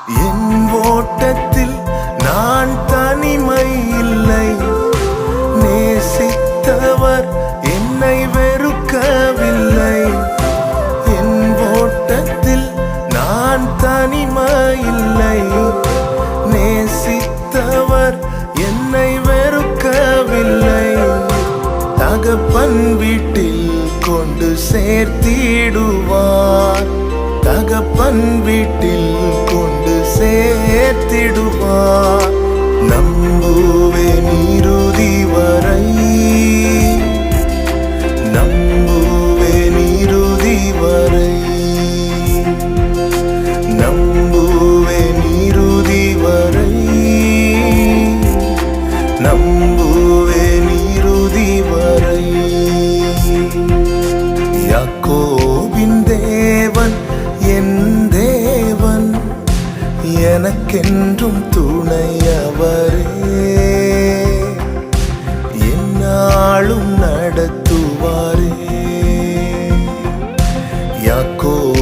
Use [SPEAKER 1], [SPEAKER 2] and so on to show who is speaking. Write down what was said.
[SPEAKER 1] என் ஓட்டத்தில் நான் தனிமை இல்லை, நேசித்தவர் என்னை வெறுக்கவில்லை. என் ஓட்டத்தில் நான் தனிமை இல்லை, நேசித்தவர் என்னை வெறுக்கவில்லை. தகப்பன் வீட்டில் கொண்டு சேர்த்திடுவார், தகப்பன் வீட்டில் கொண்டு சேர்த்திடுவார். நம்புவேன் இறுதி வரை, நம்புவேன் இறுதி வரை, நம்புவேன் இறுதி வரை, நம்புவேன் இறுதி வரை. யாக்கோபின் தேவன் என் தேவன், எனக்கென்றும் துணையவரே, என்னாலும் நடத்துவாரே. யாக்கோபின்